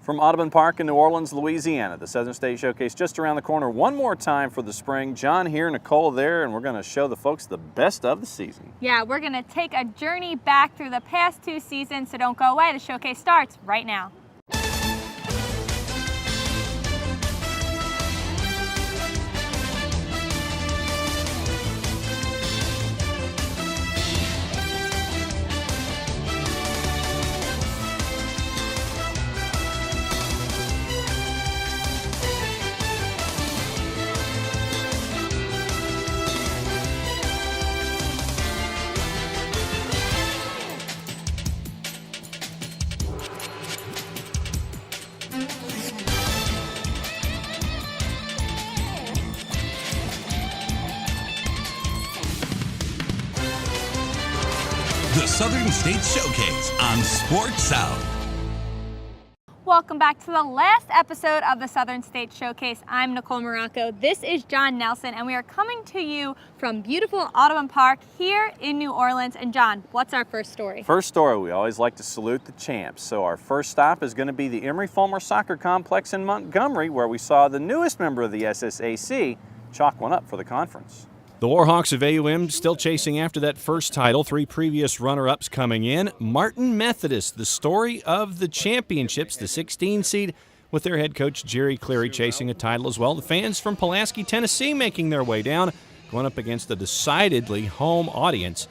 From Audubon Park in New Orleans, Louisiana, the Southern State Showcase just around the corner. One more time for the spring. John here, Nicole there, and we're going to show the folks the best of the season. Yeah, we're going to take a journey back through the past 2 seasons, so don't go away. The showcase starts right now. The Southern State Showcase on Sports South. Welcome back to the last episode of the Southern State Showcase. I'm Nicole Morocco. This is John Nelson, and we are coming to you from beautiful Audubon Park here in New Orleans. And John, what's our first story? First story, we always like to salute the champs. So our first stop is going to be the Emory-Fulmer Soccer Complex in Montgomery, where we saw the newest member of the SSAC chalk one up for the conference. The Warhawks of AUM still chasing after that first title. 3 previous runner-ups coming in. Martin Methodist, the story of the championships, the 16 seed, with their head coach Jerry Cleary chasing a title as well. The fans from Pulaski, Tennessee making their way down, going up against a decidedly home audience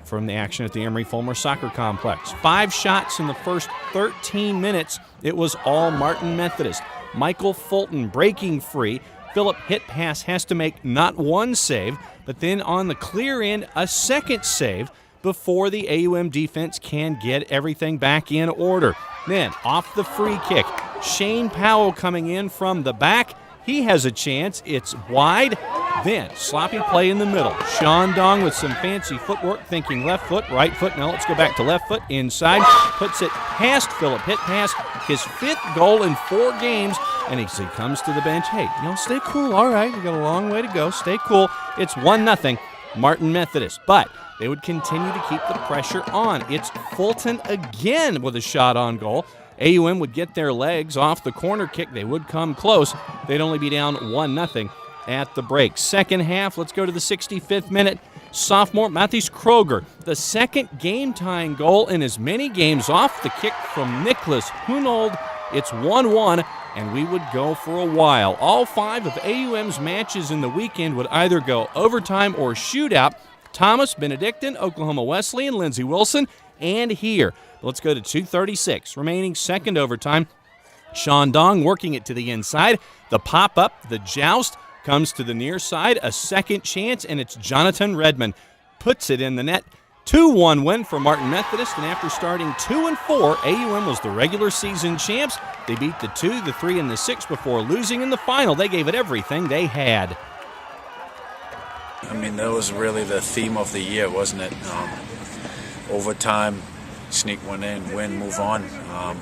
from the action at the Emory-Fulmer Soccer Complex. 5 shots in the first 13 minutes. It was all Martin Methodist. Michael Fulton breaking free. Philip hit pass has to make not one save, but then on the clear end, a second save before the AUM defense can get everything back in order. Then, off the free kick, Shane Powell coming in from the back. He has a chance. It's wide. Then, sloppy play in the middle. Sean Dong with some fancy footwork, thinking left foot, right foot. Now let's go back to left foot, inside. Puts it past Philip. Hit pass, his 5th goal in 4 games. And he comes to the bench. Hey, stay cool. All right, we got a long way to go. Stay cool. It's 1-0, Martin Methodist. But they would continue to keep the pressure on. It's Fulton again with a shot on goal. AUM would get their legs off the corner kick. They would come close. They'd only be down 1-0 at the break. Second half, let's go to the 65th minute. Sophomore Matthijs Kroger, the second game-tying goal in as many games off the kick from Nicholas Hunold. It's 1-1, and we would go for a while. All 5 of AUM's matches in the weekend would either go overtime or shootout. Thomas, Benedictine, Oklahoma Wesleyan, Lindsey Wilson, and here. Let's go to 2:36, remaining second overtime. Sean Dong working it to the inside. The pop-up, the joust, comes to the near side. A second chance, and it's Jonathan Redmond. Puts it in the net. 2-1 win for Martin Methodist, and after starting 2-4, AUM was the regular season champs. They beat the 2, the 3, and the 6 before losing in the final. They gave it everything they had. I mean, that was really the theme of the year, wasn't it? Overtime, sneak one in, win, move on.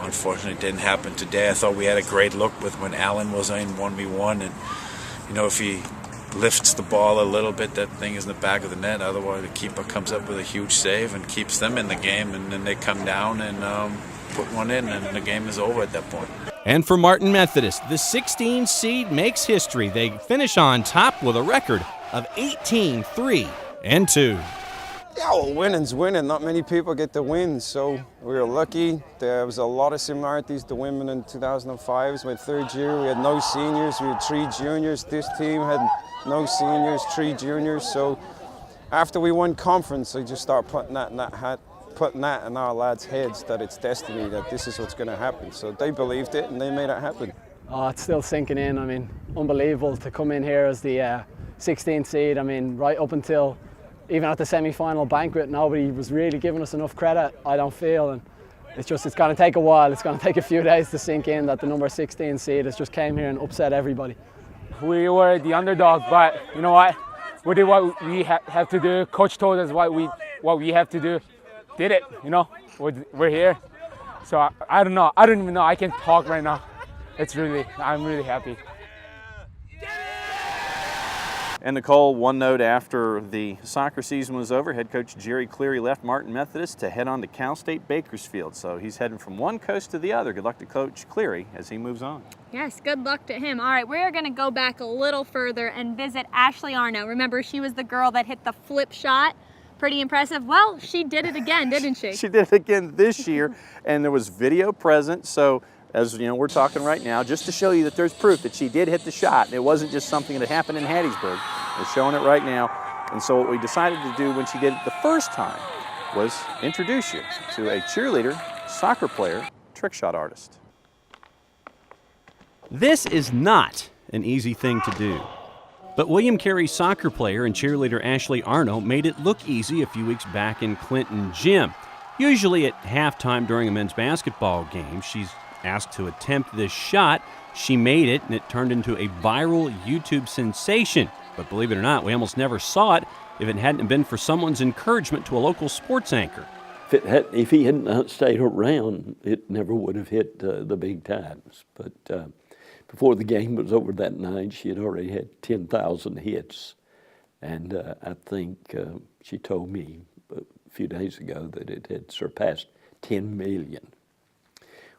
Unfortunately, it didn't happen today. I thought we had a great look with when Allen was in 1v1, and if he lifts the ball a little bit, that thing is in the back of the net. Otherwise, the keeper comes up with a huge save and keeps them in the game, and then they come down and put one in, and the game is over at that point. And for Martin Methodist, the 16 seed makes history. They finish on top with a record of 18-3-2. Yeah, well, winning's winning. Not many people get to win, so we were lucky. There was a lot of similarities to women in 2005. It was my 3rd year. We had no seniors. We had 3 juniors. This team had no seniors, 3 juniors. So after we won conference, I just started putting that in our lads' heads that it's destiny, that this is what's going to happen. So they believed it, and they made it happen. Oh, it's still sinking in. I mean, unbelievable to come in here as the 16th seed. I mean, right up until even at the semi-final banquet, nobody was really giving us enough credit, I don't feel. And it's going to take a while. It's going to take a few days to sink in that the number 16 seed has just came here and upset everybody. We were the underdog, but you know what? We did what we have to do. Coach told us what we have to do. Did it, We're here. So I don't know. I don't even know. I can't talk right now. I'm really happy. And Nicole, one note after the soccer season was over, head coach Jerry Cleary left Martin Methodist to head on to Cal State Bakersfield. So he's heading from one coast to the other. Good luck to Coach Cleary as he moves on. Yes, good luck to him. All right, we're going to go back a little further and visit Ashley Arno. Remember, she was the girl that hit the flip shot. Pretty impressive. Well, she did it again, didn't she? She did it again this year, and there was video present. So as you know, we're talking right now just to show you that there's proof that she did hit the shot. And it wasn't just something that happened in Hattiesburg. We're showing it right now. And so what we decided to do when she did it the first time was introduce you to a cheerleader, soccer player, trick shot artist. This is not an easy thing to do. But William Carey soccer player and cheerleader Ashley Arno made it look easy a few weeks back in Clinton Gym. Usually at halftime during a men's basketball game, she's asked to attempt this shot. She made it, and it turned into a viral YouTube sensation. But believe it or not, we almost never saw it if it hadn't been for someone's encouragement to a local sports anchor. If he hadn't stayed around, it never would have hit the big times. But before the game was over that night, she had already had 10,000 hits. And I think she told me a few days ago that it had surpassed 10 million.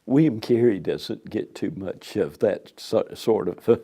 William Carey doesn't get too much of that sort of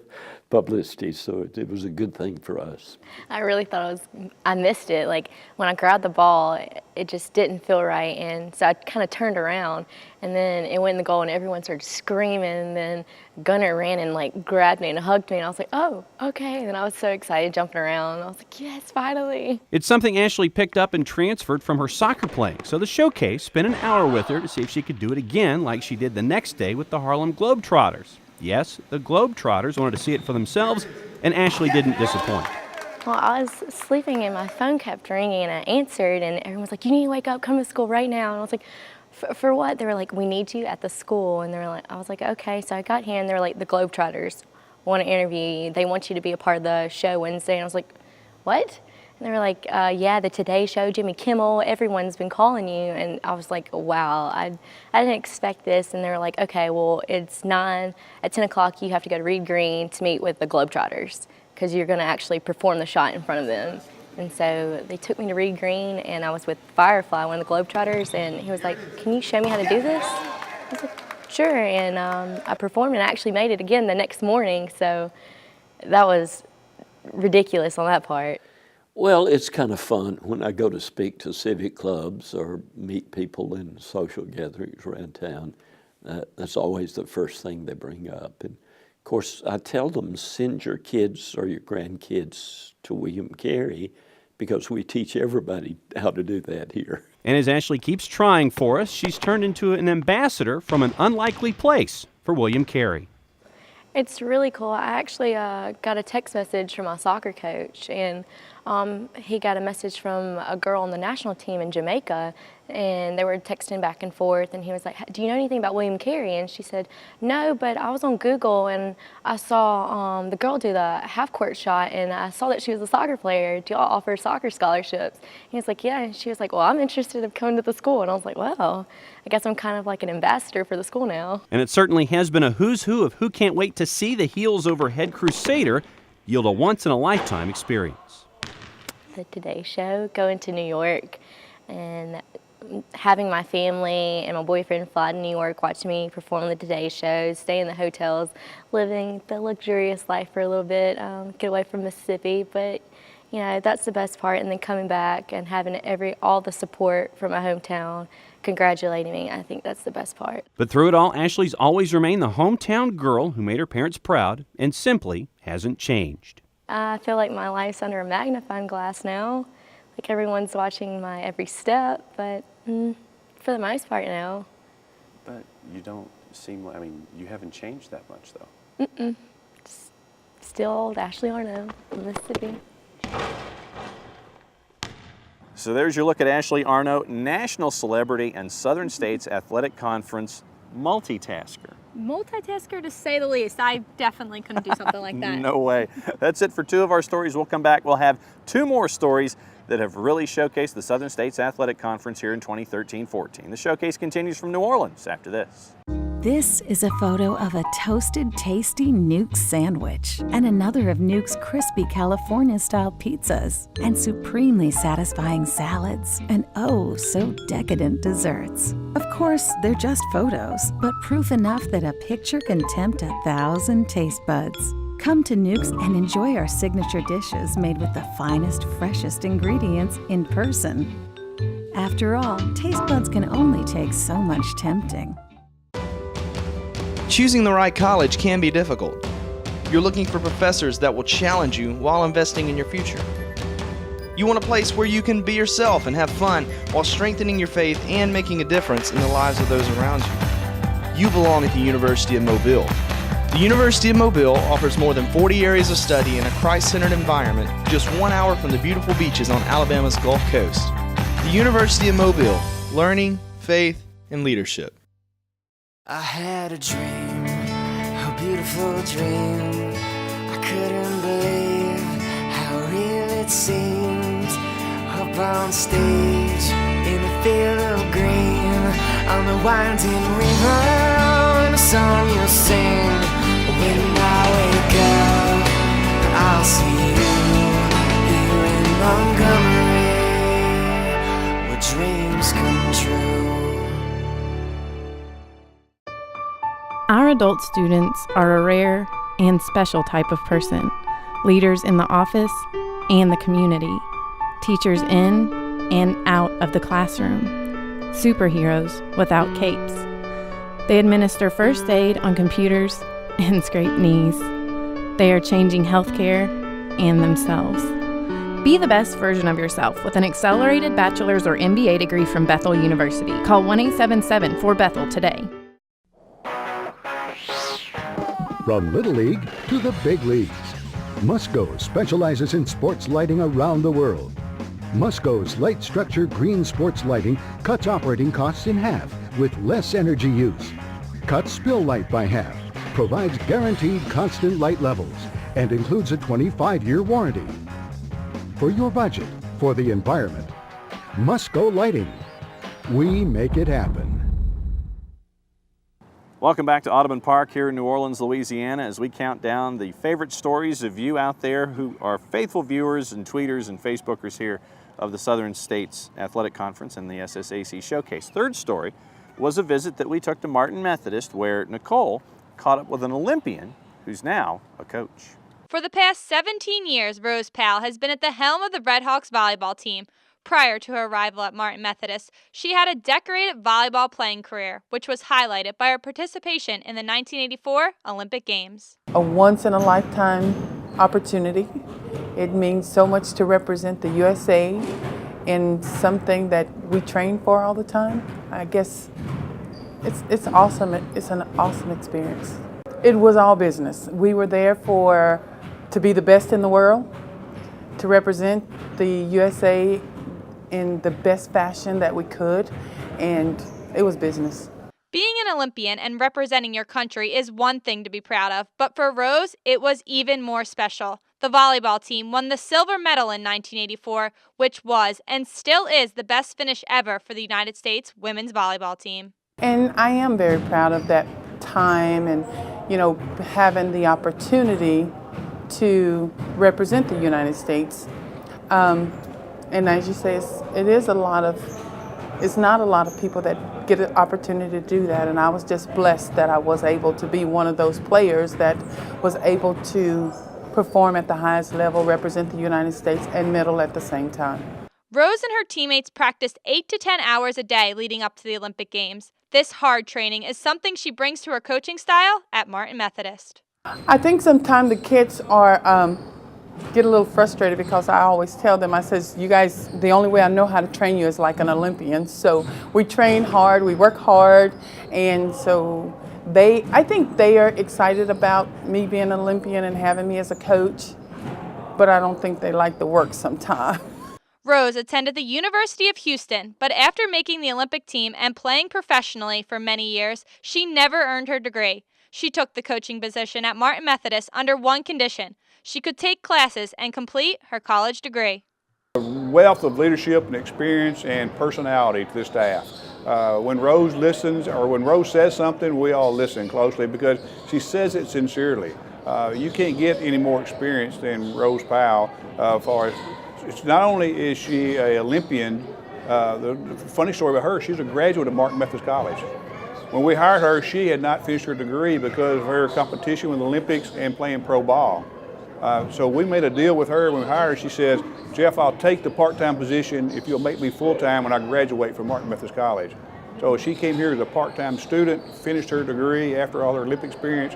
publicity, so it was a good thing for us. I really thought I missed it. Like when I grabbed the ball, it just didn't feel right, and so I kind of turned around, and then it went in the goal, and everyone started screaming, and then Gunnar ran and like grabbed me and hugged me, and I was like, oh, okay. And then I was so excited, jumping around. I was like, yes, finally. It's something Ashley picked up and transferred from her soccer playing, so the showcase spent an hour with her to see if she could do it again like she did the next day with the Harlem Globetrotters. Yes, the Globetrotters wanted to see it for themselves, and Ashley didn't disappoint. Well, I was sleeping and my phone kept ringing, and I answered, and everyone was like, you need to wake up, come to school right now. And I was like, for what? They were like, we need you at the school. And they were like, I was like, okay. So I got here, and they were like, the Globetrotters want to interview you. They want you to be a part of the show Wednesday. And I was like, what? And they were like, yeah, the Today Show, Jimmy Kimmel, everyone's been calling you. And I was like, wow, I didn't expect this. And they were like, okay, well, it's 9. At 10 o'clock, you have to go to Reed Green to meet with the Globetrotters because you're going to actually perform the shot in front of them. And so they took me to Reed Green, and I was with Firefly, one of the Globetrotters, and he was like, can you show me how to do this? I was like, sure. And I performed and actually made it again the next morning. So that was ridiculous on that part. Well, it's kind of fun when I go to speak to civic clubs or meet people in social gatherings around town. That's always the first thing they bring up. And of course, I tell them, send your kids or your grandkids to William Carey because we teach everybody how to do that here. And as Ashley keeps trying for us, she's turned into an ambassador from an unlikely place for William Carey. It's really cool. I actually got a text message from my soccer coach, and he got a message from a girl on the national team in Jamaica, and they were texting back and forth, and he was like, do you know anything about William Carey? And she said, no, but I was on Google, and I saw the girl do the half-court shot, and I saw that she was a soccer player. Do y'all offer soccer scholarships? And he was like, yeah. And she was like, well, I'm interested in coming to the school. And I was like, well, I guess I'm kind of like an ambassador for the school now. And it certainly has been a who's who of who can't wait to see the heels over head Crusader yield a once-in-a-lifetime experience. The Today Show, going to New York, and having my family and my boyfriend fly to New York, watch me perform the Today Show, stay in the hotels, living the luxurious life for a little bit, get away from Mississippi. But you know, that's the best part. And then coming back and having all the support from my hometown congratulating me, I think that's the best part. But through it all, Ashley's always remained the hometown girl who made her parents proud and simply hasn't changed. I feel like my life's under a magnifying glass now. Like everyone's watching my every step, but for the most part now. But you don't seem, I mean, you haven't changed that much though. Mm-mm. Still old Ashley Arno from Mississippi. So there's your look at Ashley Arno, national celebrity and Southern States Athletic Conference multitasker. Multitasker to say the least. I definitely couldn't do something like that. No way. That's it for 2 of our stories. We'll come back. We'll have 2 more stories that have really showcased the Southern States Athletic Conference here in 2013-14. The showcase continues from New Orleans after this. This is a photo of a toasted, tasty Nuke's sandwich and another of Nuke's crispy California-style pizzas and supremely satisfying salads and oh, so decadent desserts. Of course, they're just photos, but proof enough that a picture can tempt 1,000 taste buds. Come to Nuke's and enjoy our signature dishes made with the finest, freshest ingredients in person. After all, taste buds can only take so much tempting. Choosing the right college can be difficult. You're looking for professors that will challenge you while investing in your future. You want a place where you can be yourself and have fun while strengthening your faith and making a difference in the lives of those around you. You belong at the University of Mobile. The University of Mobile offers more than 40 areas of study in a Christ-centered environment just 1 hour from the beautiful beaches on Alabama's Gulf Coast. The University of Mobile, learning, faith, and leadership. I had a dream, a beautiful dream. I couldn't believe how real it seemed. Up on stage, in a field of green, on the winding river, and a song you'll sing. When I wake up, I'll see you here in Montgomery, where dreams come true. Our adult students are a rare and special type of person, leaders in the office and the community, teachers in and out of the classroom, superheroes without capes. They administer first aid on computers and scrape knees. They are changing healthcare and themselves. Be the best version of yourself with an accelerated bachelor's or MBA degree from Bethel University. Call 1-877-4BETHEL today. From Little League to the big leagues, Musco specializes in sports lighting around the world. Musco's light structure green sports lighting cuts operating costs in half with less energy use, cuts spill light by half, provides guaranteed constant light levels, and includes a 25-year warranty. For your budget, for the environment, Musco Lighting. We make it happen. Welcome back to Audubon Park here in New Orleans, Louisiana, as we count down the favorite stories of you out there who are faithful viewers and tweeters and Facebookers here of the Southern States Athletic Conference and the SSAC Showcase. Third story was a visit that we took to Martin Methodist, where Nicole caught up with an Olympian who's now a coach. For the past 17 years, Rose Powell has been at the helm of the Red Hawks volleyball team. Prior to her arrival at Martin Methodist, she had a decorated volleyball playing career, which was highlighted by her participation in the 1984 Olympic Games. A once-in-a-lifetime opportunity. It means so much to represent the USA in something that we train for all the time. I guess it's awesome. It's an awesome experience. It was all business. We were there to be the best in the world, to represent the USA in the best fashion that we could, and it was business. Being an Olympian and representing your country is one thing to be proud of, but for Rose, it was even more special. The volleyball team won the silver medal in 1984, which was and still is the best finish ever for the United States women's volleyball team. And I am very proud of that time and, having the opportunity to represent the United States. And as you say, it's not a lot of people that get an opportunity to do that. And I was just blessed that I was able to be one of those players that was able to perform at the highest level, represent the United States, and medal at the same time. Rose and her teammates practiced 8 to 10 hours a day leading up to the Olympic Games. This hard training is something she brings to her coaching style at Martin Methodist. I think sometimes the kids get a little frustrated because I always tell them, I says, you guys, the only way I know how to train you is like an Olympian. So we train hard, we work hard, and so I think they are excited about me being an Olympian and having me as a coach, but I don't think they like the work sometimes. Rose attended the University of Houston, but after making the Olympic team and playing professionally for many years, she never earned her degree. She took the coaching position at Martin Methodist under one condition: she could take classes and complete her college degree. Wealth of leadership and experience and personality to the staff. When Rose listens, or when Rose says something, we all listen closely because she says it sincerely. You can't get any more experience than Rose Powell. Not only is she an Olympian, the funny story about her, she's a graduate of Martin Methodist College. When we hired her, she had not finished her degree because of her competition with the Olympics and playing pro ball. So we made a deal with her when we hired her. She says, Jeff, I'll take the part-time position if you'll make me full-time when I graduate from Martin Methodist College. So she came here as a part-time student, finished her degree after all her Olympic experience.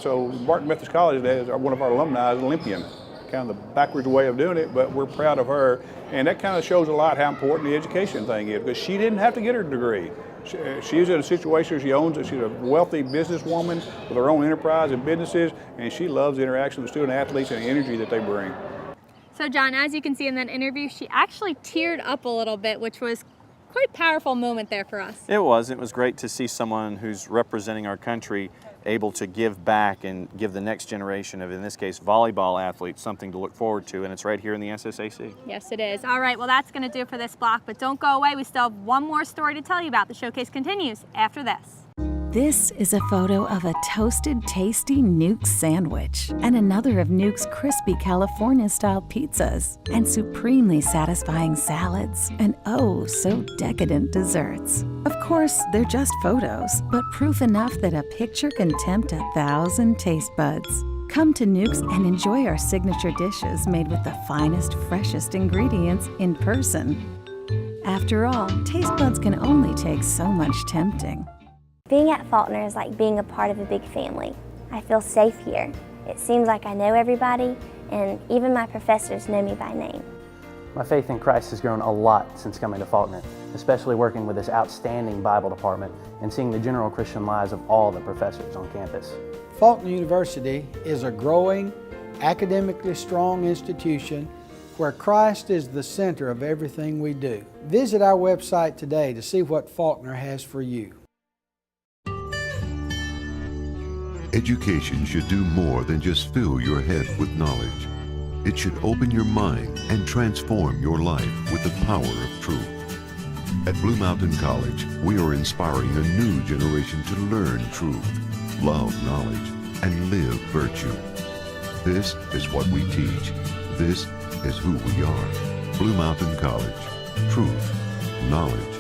So Martin Methodist College is one of our alumni is an Olympian. Kind of the backwards way of doing it, but we're proud of her. And that kind of shows a lot how important the education thing is, because she didn't have to get her degree. She's in a situation where she owns it. She's a wealthy businesswoman with her own enterprise and businesses, and she loves the interaction with student athletes and the energy that they bring. So John, as you can see in that interview, she actually teared up a little bit, which was quite a powerful moment there for us. It was. It was great to see someone who's representing our country able to give back and give the next generation of, in this case, volleyball athletes something to look forward to, and it's right here in the SSAC. Yes, it is. All right, well, that's going to do it for this block, but don't go away. We still have one more story to tell you about. The showcase continues after this. This is a photo of a toasted, tasty Nuke sandwich and another of Nuke's crispy California-style pizzas and supremely satisfying salads and oh, so decadent desserts. Of course, they're just photos, but proof enough that a picture can tempt 1,000 taste buds. Come to Nuke's and enjoy our signature dishes made with the finest, freshest ingredients in person. After all, taste buds can only take so much tempting. Being at Faulkner is like being a part of a big family. I feel safe here. It seems like I know everybody, and even my professors know me by name. My faith in Christ has grown a lot since coming to Faulkner, especially working with this outstanding Bible department and seeing the general Christian lives of all the professors on campus. Faulkner University is a growing, academically strong institution where Christ is the center of everything we do. Visit our website today to see what Faulkner has for you. Education should do more than just fill your head with knowledge. It should open your mind and transform your life with the power of truth. At Blue Mountain College, we are inspiring a new generation to learn truth, love knowledge, and live virtue. This is what we teach. This is who we are. Blue Mountain College. Truth, knowledge,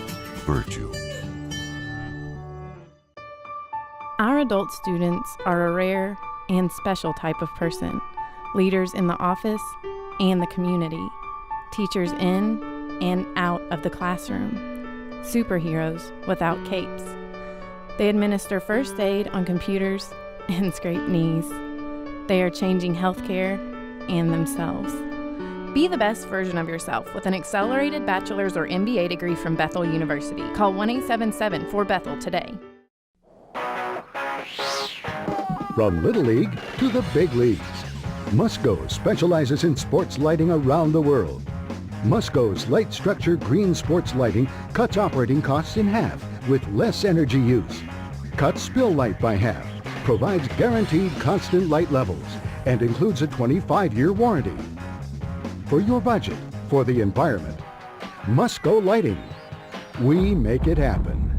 virtue. Our adult students are a rare and special type of person, leaders in the office and the community, teachers in and out of the classroom, superheroes without capes. They administer first aid on computers and scrape knees. They are changing healthcare and themselves. Be the best version of yourself with an accelerated bachelor's or MBA degree from Bethel University. Call 1-877-4BETHEL today. From Little League to the big leagues, Musco specializes in sports lighting around the world. Musco's light structure green sports lighting cuts operating costs in half with less energy use, cuts spill light by half, provides guaranteed constant light levels, and includes a 25-year warranty. For your budget, for the environment, Musco Lighting. We make it happen.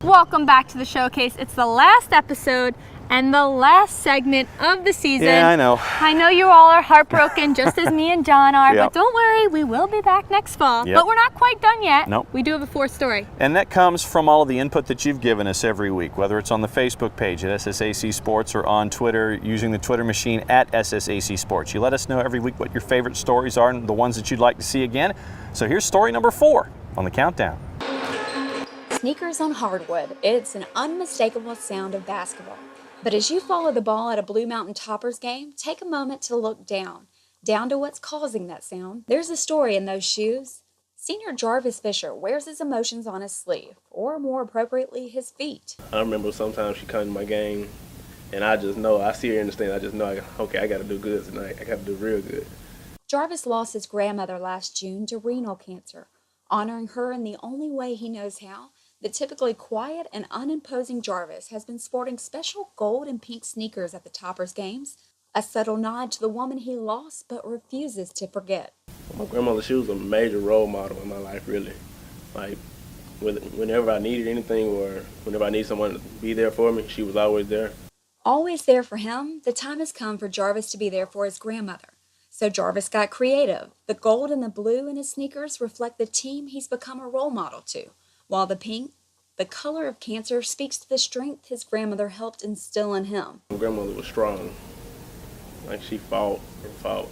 Welcome back to the showcase. It's the last episode and the last segment of the season. Yeah, I know. I know you all are heartbroken, just as me and John are, Yep. but don't worry, we will be back next fall. Yep. But we're not quite done yet. Nope. We do have a fourth story. And that comes from all of the input that you've given us every week, whether it's on the Facebook page at SSAC Sports or on Twitter using the Twitter machine at SSAC Sports. You let us know every week what your favorite stories are and the ones that you'd like to see again. So here's story number 4 on the countdown. Sneakers on hardwood. It's an unmistakable sound of basketball. But as you follow the ball at a Blue Mountain Toppers game, take a moment to look down to what's causing that sound. There's a story in those shoes. Senior Jarvis Fisher wears his emotions on his sleeve, or more appropriately, his feet. I remember sometimes she come to my game, and I just know, I see her in the stand, I just know, okay, I got to do good tonight. I got to do real good. Jarvis lost his grandmother last June to renal cancer. Honoring her in the only way he knows how, the typically quiet and unimposing Jarvis has been sporting special gold and pink sneakers at the Toppers games, a subtle nod to the woman he lost but refuses to forget. My grandmother, she was a major role model in my life, really. Like, whenever I needed anything or whenever I needed someone to be there for me, she was always there. Always there for him, the time has come for Jarvis to be there for his grandmother. So Jarvis got creative. The gold and the blue in his sneakers reflect the team he's become a role model to, while the pink, the color of cancer, speaks to the strength his grandmother helped instill in him. My grandmother was strong. Like, she fought and fought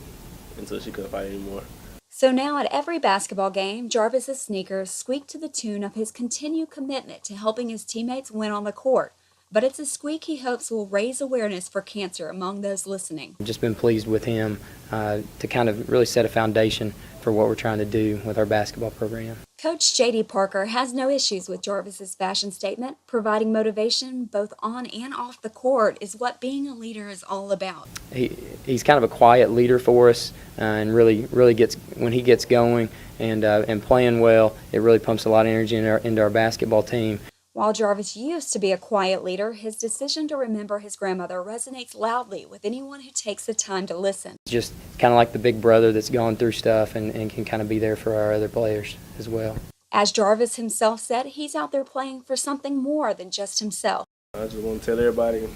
until she couldn't fight anymore. So now at every basketball game, Jarvis's sneakers squeak to the tune of his continued commitment to helping his teammates win on the court. But it's a squeak he hopes will raise awareness for cancer among those listening. I've just been pleased with him to kind of really set a foundation for what we're trying to do with our basketball program. Coach J.D. Parker has no issues with Jarvis's fashion statement. Providing motivation both on and off the court is what being a leader is all about. He's kind of a quiet leader for us, and really gets, when he gets going and playing well, it really pumps a lot of energy into our basketball team. While Jarvis used to be a quiet leader, his decision to remember his grandmother resonates loudly with anyone who takes the time to listen. Just kind of like the big brother that's gone through stuff and can kind of be there for our other players as well. As Jarvis himself said, he's out there playing for something more than just himself. I just want to tell everybody,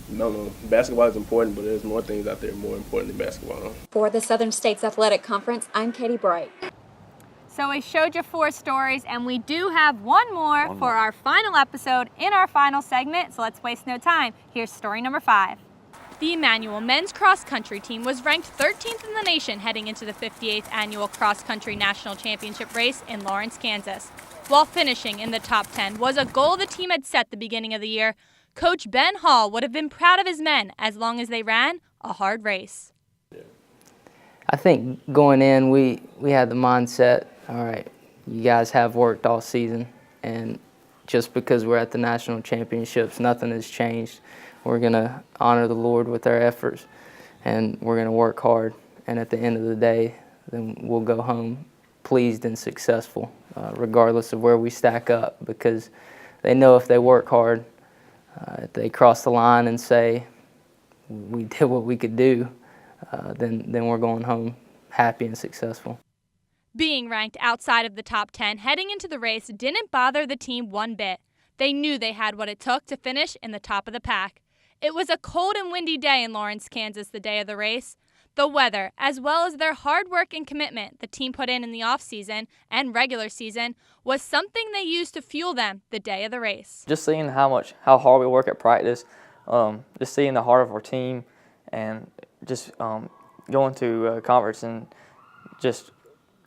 no, basketball is important, but there's more things out there more important than basketball. For the Southern States Athletic Conference, I'm Katie Bright. So we showed you 4 stories, and we do have one more for our final episode in our final segment, so let's waste no time. Here's story number 5. The Emmanuel men's cross-country team was ranked 13th in the nation heading into the 58th annual cross-country national championship race in Lawrence, Kansas. While finishing in the top 10 was a goal the team had set the beginning of the year, Coach Ben Hall would have been proud of his men as long as they ran a hard race. I think going in, we had the mindset, all right, you guys have worked all season, and just because we're at the national championships, nothing has changed. We're going to honor the Lord with our efforts, and we're going to work hard. And at the end of the day, then we'll go home pleased and successful, regardless of where we stack up, because they know if they work hard, if they cross the line and say, we did what we could do, then we're going home happy and successful. Being ranked outside of the top 10 heading into the race didn't bother the team one bit. They knew they had what it took to finish in the top of the pack. It was a cold and windy day in Lawrence, Kansas the day of the race. The weather, as well as their hard work and commitment the team put in the off-season and regular season, was something they used to fuel them the day of the race. Just seeing how hard we work at practice, just seeing the heart of our team, and just going to conference and just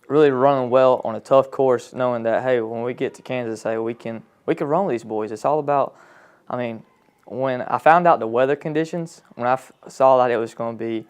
really running well on a tough course, knowing that, hey, when we get to Kansas, hey, we can run these boys. It's all about, when I found out the weather conditions, when I saw that it was going to be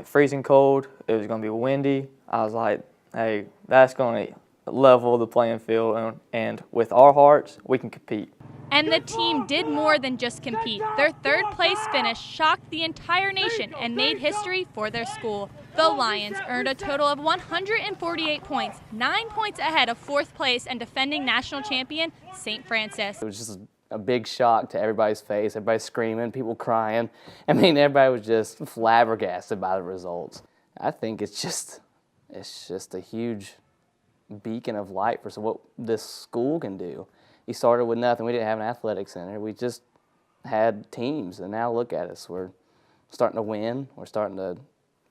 freezing cold, it was going to be windy, I was like, hey, that's going to level the playing field, and with our hearts, we can compete. And the team did more than just compete. Their third-place finish shocked the entire nation and made history for their school. The Lions earned a total of 148 points, 9 points ahead of 4th place and defending national champion St. Francis. It was just a big shock to everybody's face, everybody screaming, people crying. Everybody was just flabbergasted by the results. I think it's just a huge beacon of light for what this school can do. We started with nothing. We didn't have an athletic center. We just had teams, and now look at us. We're starting to win. We're starting to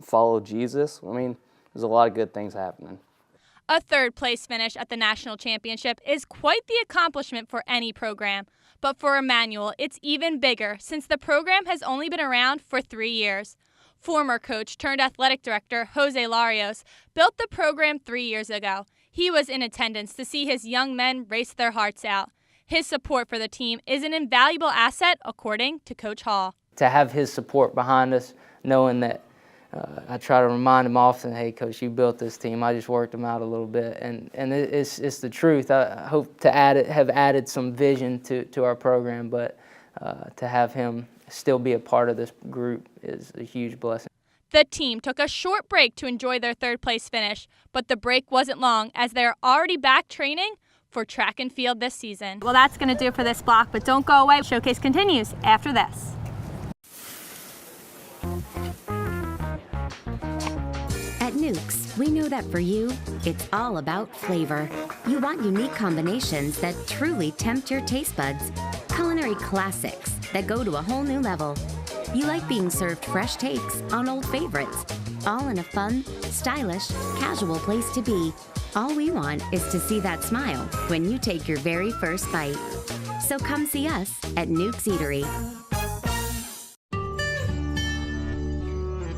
follow Jesus. There's a lot of good things happening. A third-place finish at the national championship is quite the accomplishment for any program. But for Emmanuel, it's even bigger since the program has only been around for 3 years. Former coach turned athletic director Jose Larios built the program 3 years ago. He was in attendance to see his young men race their hearts out. His support for the team is an invaluable asset, according to Coach Hall. To have his support behind us, knowing that I try to remind him often, hey, Coach, you built this team. I just worked them out a little bit. And it's the truth. I hope to have added some vision to our program, but to have him still be a part of this group is a huge blessing. The team took a short break to enjoy their third-place finish, but the break wasn't long as they're already back training for track and field this season. Well, that's going to do it for this block, but don't go away. Showcase continues after this. Nukes, we know that for you, it's all about flavor. You want unique combinations that truly tempt your taste buds. Culinary classics that go to a whole new level. You like being served fresh takes on old favorites, all in a fun, stylish, casual place to be. All we want is to see that smile when you take your very first bite. So come see us at Nuke's Eatery.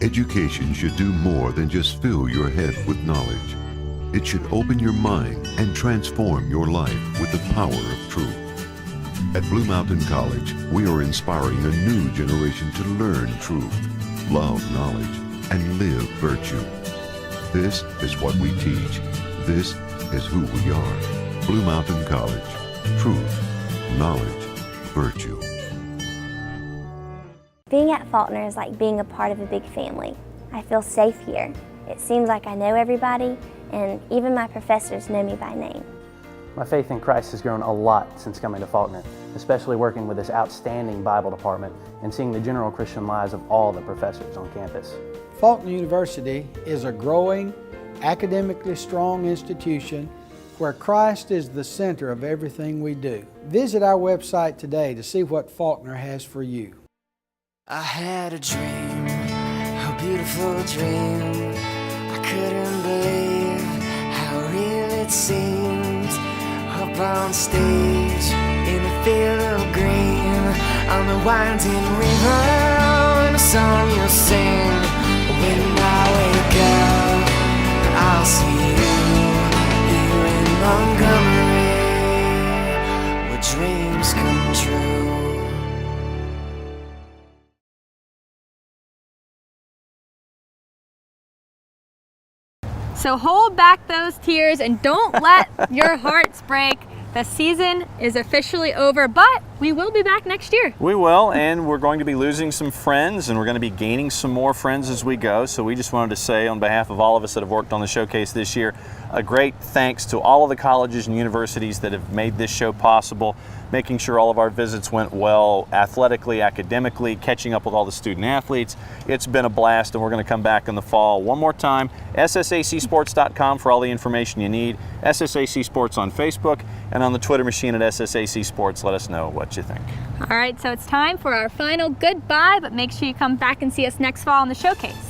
Education should do more than just fill your head with knowledge. It should open your mind and transform your life with the power of truth. At Blue Mountain College, we are inspiring a new generation to learn truth, love knowledge, and live virtue. This is what we teach. This is who we are. Blue Mountain College. Truth, knowledge, virtue. Being at Faulkner is like being a part of a big family. I feel safe here. It seems like I know everybody, and even my professors know me by name. My faith in Christ has grown a lot since coming to Faulkner, especially working with this outstanding Bible department and seeing the general Christian lives of all the professors on campus. Faulkner University is a growing, academically strong institution where Christ is the center of everything we do. Visit our website today to see what Faulkner has for you. I had a dream, a beautiful dream. I couldn't believe how real it seemed. Up on stage, in a field of green, on the winding river, and a song you'll sing. When I wake up, I'll see you here in Montgomery, where dreams come true. So hold back those tears and don't let your hearts break. The season is officially over, but we will be back next year. We will, and we're going to be losing some friends, and we're going to be gaining some more friends as we go. So we just wanted to say, on behalf of all of us that have worked on the showcase this year, a great thanks to all of the colleges and universities that have made this show possible, making sure all of our visits went well, athletically, academically, catching up with all the student athletes. It's been a blast, and we're going to come back in the fall. One more time, SSACsports.com for all the information you need, SSAC Sports on Facebook, and on the Twitter machine at SSAC Sports. Let us know what you think. All right, so it's time for our final goodbye, but make sure you come back and see us next fall on the showcase.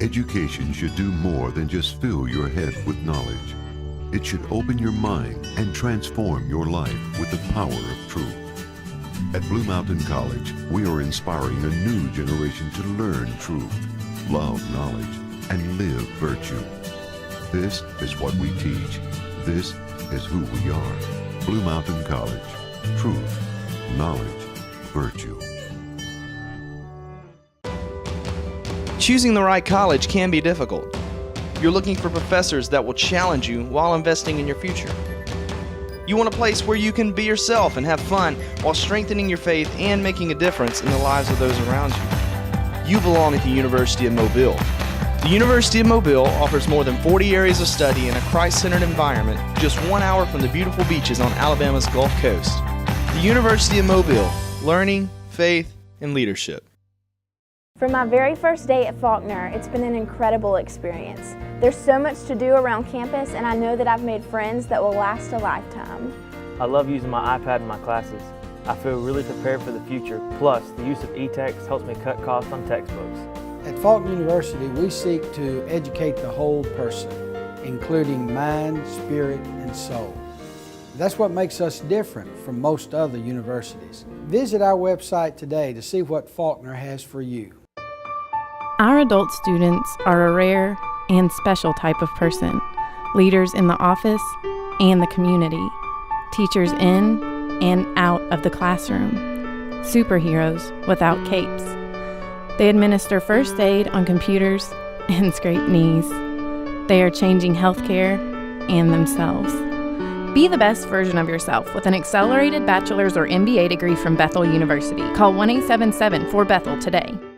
Education should do more than just fill your head with knowledge. It should open your mind and transform your life with the power of truth. At Blue Mountain College, we are inspiring a new generation to learn truth, love knowledge, and live virtue. This is what we teach. This is who we are. Blue Mountain College. Truth, knowledge, virtue. Choosing the right college can be difficult. You're looking for professors that will challenge you while investing in your future. You want a place where you can be yourself and have fun while strengthening your faith and making a difference in the lives of those around you. You belong at the University of Mobile. The University of Mobile offers more than 40 areas of study in a Christ-centered environment just 1 hour from the beautiful beaches on Alabama's Gulf Coast. The University of Mobile, learning, faith, and leadership. For my very first day at Faulkner, it's been an incredible experience. There's so much to do around campus, and I know that I've made friends that will last a lifetime. I love using my iPad in my classes. I feel really prepared for the future. Plus, the use of e-text helps me cut costs on textbooks. At Faulkner University, we seek to educate the whole person, including mind, spirit, and soul. That's what makes us different from most other universities. Visit our website today to see what Faulkner has for you. Our adult students are a rare and special type of person, leaders in the office and the community, teachers in and out of the classroom, superheroes without capes. They administer first aid on computers and scrape knees. They are changing healthcare and themselves. Be the best version of yourself with an accelerated bachelor's or MBA degree from Bethel University. Call 1-877-4BETHEL today.